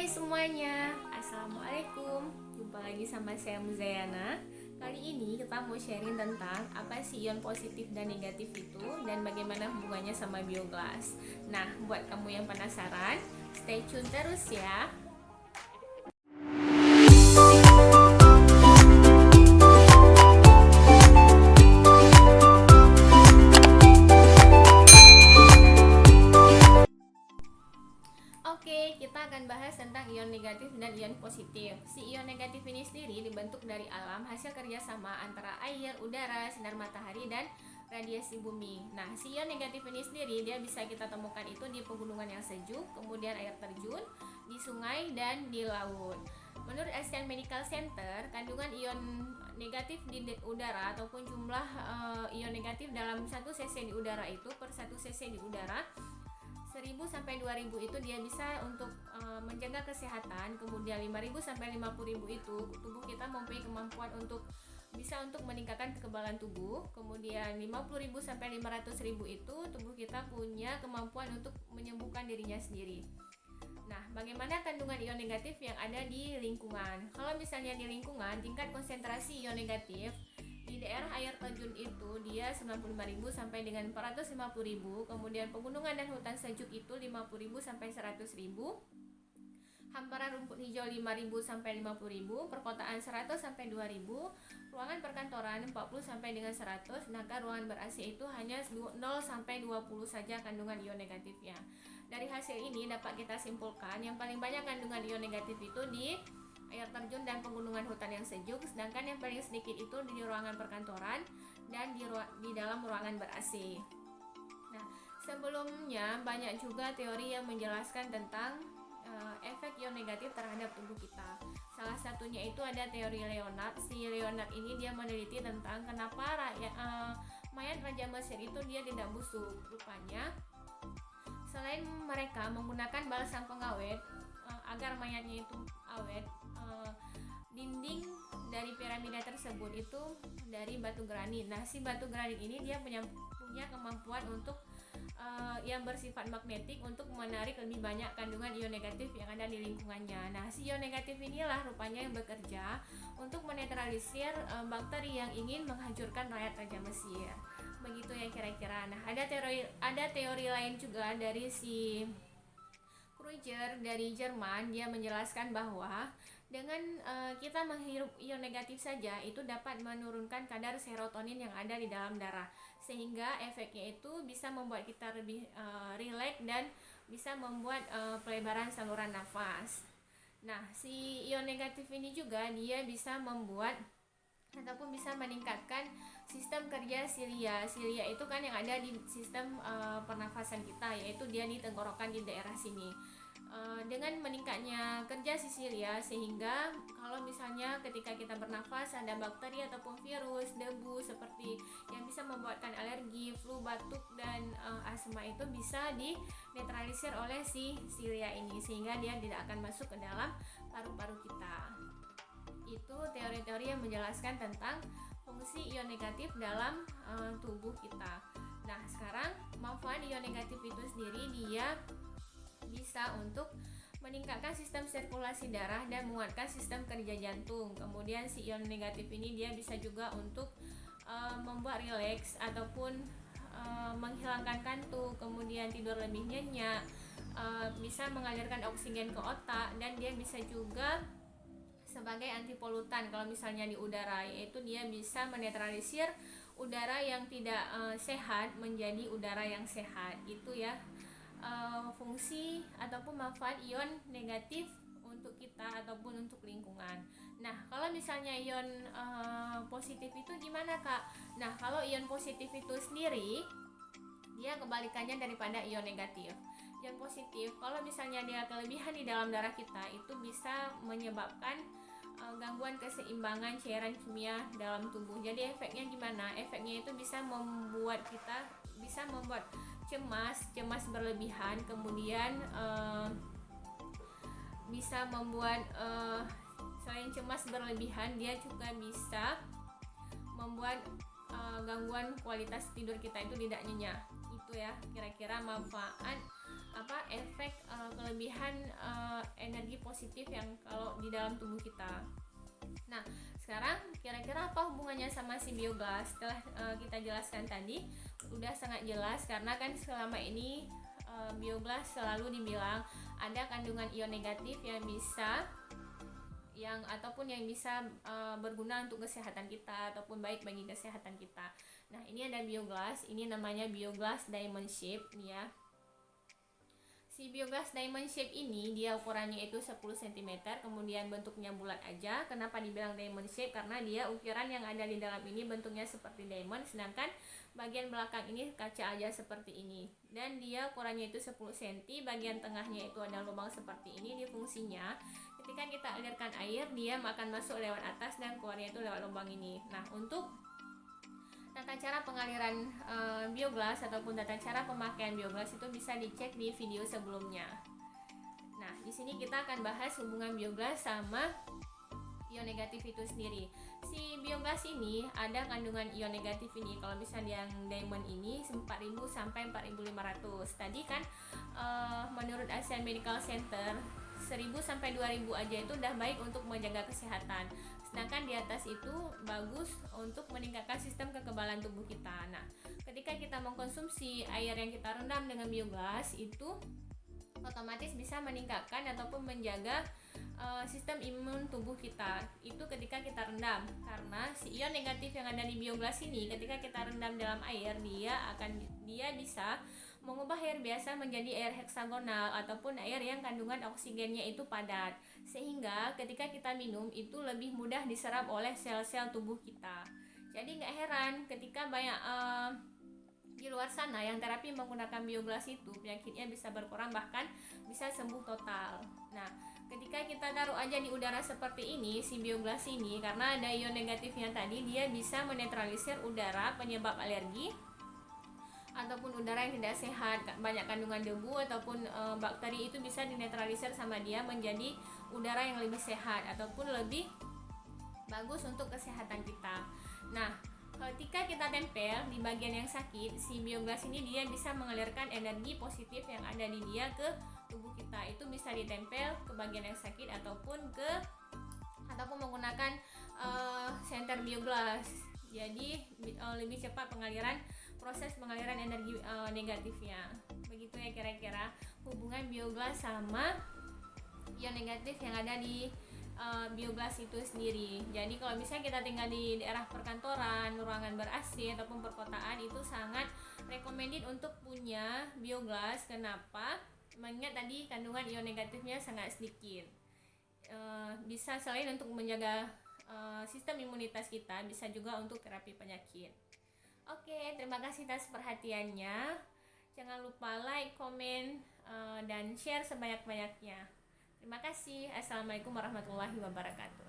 Hai semuanya, Assalamualaikum. Jumpa lagi sama saya Muzayana. Kali ini kita mau sharing tentang apa sih ion positif dan negatif itu dan bagaimana hubungannya sama biogas. Nah, buat kamu yang penasaran, stay tune terus ya. Oke, kita akan bahas tentang ion negatif dan ion positif. Si ion negatif ini sendiri dibentuk dari alam hasil kerjasama antara air, udara, sinar matahari, dan radiasi bumi. Nah, si ion negatif ini sendiri dia bisa kita temukan itu di pegunungan yang sejuk, kemudian air terjun, di sungai, dan di laut. Menurut Asian Medical Center, kandungan ion negatif di udara ataupun jumlah ion negatif dalam 1 cc di udara itu per 1 cc di udara 1000 sampai 2000 itu dia bisa untuk menjaga kesehatan, kemudian 5000 sampai 50000 itu tubuh kita mempunyai kemampuan untuk meningkatkan kekebalan tubuh, kemudian 50000 sampai 500.000 itu tubuh kita punya kemampuan untuk menyembuhkan dirinya sendiri. Nah, bagaimana kandungan ion negatif yang ada di lingkungan? Kalau misalnya di lingkungan, tingkat konsentrasi ion negatif di daerah air terjun itu dia 95.000 sampai dengan 450.000, kemudian pegunungan dan hutan sejuk itu 50.000 sampai 100.000, hamparan rumput hijau 5.000 sampai 50.000, perkotaan 100 sampai 2.000, ruangan perkantoran 40 sampai dengan 100, sedangkan ruangan ber-AC itu hanya 0 sampai 20 saja kandungan ion negatifnya. Dari hasil ini dapat kita simpulkan yang paling banyak kandungan ion negatif itu di air terjun dan pegunungan hutan yang sejuk, sedangkan yang paling sedikit itu di ruangan perkantoran dan di dalam ruangan ber-AC. Nah, sebelumnya banyak juga teori yang menjelaskan tentang efek ion negatif terhadap tubuh kita. Salah satunya itu ada teori Leonard. Si Leonard ini dia meneliti tentang kenapa mayat Raja Mesir itu dia tidak busuk. Rupanya selain mereka menggunakan balsam pengawet agar mayatnya itu awet, dinding dari piramida tersebut itu dari batu granit. Nah, si batu granit ini dia punya kemampuan untuk yang bersifat magnetik untuk menarik lebih banyak kandungan ion negatif yang ada di lingkungannya. Nah, si ion negatif inilah rupanya yang bekerja untuk menetralisir bakteri yang ingin menghancurkan rakyat Raja Mesir. Begitu ya kira-kira. Nah, ada teori lain juga dari si Kreuzer dari Jerman. Dia menjelaskan bahwa dengan kita menghirup ion negatif saja itu dapat menurunkan kadar serotonin yang ada di dalam darah, sehingga efeknya itu bisa membuat kita lebih rileks dan bisa membuat pelebaran saluran nafas. Nah, si ion negatif ini juga dia bisa membuat ataupun bisa meningkatkan sistem kerja silia. Silia itu kan yang ada di sistem pernafasan kita, yaitu dia di tenggorokan di daerah sini. Dengan meningkatnya kerja silia, sehingga kalau misalnya ketika kita bernafas ada bakteri ataupun virus, debu seperti yang bisa membuatkan alergi, flu, batuk, dan asma itu bisa dinetralisir oleh si silia ini, sehingga dia tidak akan masuk ke dalam paru-paru kita. Itu teori-teori yang menjelaskan tentang fungsi ion negatif dalam tubuh kita. Nah, sekarang manfaat ion negatif itu sendiri dia bisa untuk meningkatkan sistem sirkulasi darah dan menguatkan sistem kerja jantung. Kemudian si ion negatif ini dia bisa juga untuk membuat rileks ataupun menghilangkan kantuk, kemudian tidur lebih nyenyak, bisa mengalirkan oksigen ke otak, dan dia bisa juga sebagai antipolutan kalau misalnya di udara, yaitu dia bisa menetralisir udara yang tidak sehat menjadi udara yang sehat. Itu ya fungsi ataupun manfaat ion negatif untuk kita ataupun untuk lingkungan. Nah, kalau misalnya ion positif itu gimana, Kak? Nah, kalau ion positif itu sendiri dia kebalikannya daripada ion negatif. Ion positif kalau misalnya dia kelebihan di dalam darah kita itu bisa menyebabkan gangguan keseimbangan cairan kimia dalam tubuh. Jadi efeknya gimana? Efeknya itu bisa membuat cemas berlebihan, kemudian bisa membuat selain cemas berlebihan dia juga bisa membuat gangguan kualitas tidur kita itu tidak nyenyak. Itu ya kira-kira manfaat efek kelebihan energi positif yang kalau di dalam tubuh kita. Nah, sekarang kira-kira apa hubungannya sama si biogas? Setelah kita jelaskan tadi, udah sangat jelas karena kan selama ini biogas selalu dibilang ada kandungan ion negatif yang bisa berguna untuk kesehatan kita ataupun baik bagi kesehatan kita. Nah, ini ada biogas, ini namanya biogas diamond shape nih ya. Si biogas diamond shape ini dia ukurannya itu 10 cm, kemudian bentuknya bulat aja. Kenapa dibilang diamond shape? Karena dia ukiran yang ada di dalam ini bentuknya seperti diamond, sedangkan bagian belakang ini kaca aja seperti ini. Dan dia ukurannya itu 10 cm, bagian tengahnya itu ada lubang seperti ini. Dia fungsinya ketika kita alirkan air, dia akan masuk lewat atas dan keluarnya itu lewat lubang ini. Nah, untuk tata cara pengaliran biogas ataupun tata cara pemakaian biogas itu bisa dicek di video sebelumnya. Nah, di sini kita akan bahas hubungan biogas sama ion negatif itu sendiri. Si biogas ini ada kandungan ion negatif ini. Kalau misalnya yang diamond ini 4000 sampai 4500. Tadi kan menurut Asian Medical Center 1000 sampai 2000 aja itu udah baik untuk menjaga kesehatan. Sedangkan di atas itu bagus untuk meningkatkan sistem kekebalan tubuh kita. Nah, ketika kita mengkonsumsi air yang kita rendam dengan biogas itu otomatis bisa meningkatkan ataupun menjaga sistem imun tubuh kita. Itu ketika kita rendam, karena si ion negatif yang ada di biogas ini ketika kita rendam dalam air, dia bisa mengubah air biasa menjadi air heksagonal ataupun air yang kandungan oksigennya itu padat, sehingga ketika kita minum itu lebih mudah diserap oleh sel-sel tubuh kita. Jadi nggak heran ketika banyak di luar sana yang terapi menggunakan biogas itu penyakitnya bisa berkurang bahkan bisa sembuh total. Nah, ketika kita taruh aja di udara seperti ini, si biogas ini karena ada ion negatifnya tadi, dia bisa menetralisir udara penyebab alergi ataupun udara yang tidak sehat, banyak kandungan debu ataupun bakteri itu bisa dinetralisir sama dia menjadi udara yang lebih sehat ataupun lebih bagus untuk kesehatan kita. Nah, ketika kita tempel di bagian yang sakit, si biogas ini dia bisa mengalirkan energi positif yang ada di dia ke tubuh kita. Itu bisa ditempel ke bagian yang sakit ataupun menggunakan senter biogas. Jadi lebih cepat proses pengaliran energi negatifnya. Begitu ya kira-kira hubungan biogas sama ion negatif yang ada di biogas itu sendiri. Jadi kalau misalnya kita tinggal di daerah perkantoran, ruangan ber-AC ataupun perkotaan, itu sangat recommended untuk punya biogas. Kenapa? Mengingat tadi kandungan ion negatifnya sangat sedikit. Bisa selain untuk menjaga sistem imunitas kita, bisa juga untuk terapi penyakit. Oke, terima kasih atas perhatiannya. Jangan lupa like, komen, dan share sebanyak-banyaknya. Terima kasih. Assalamualaikum warahmatullahi wabarakatuh.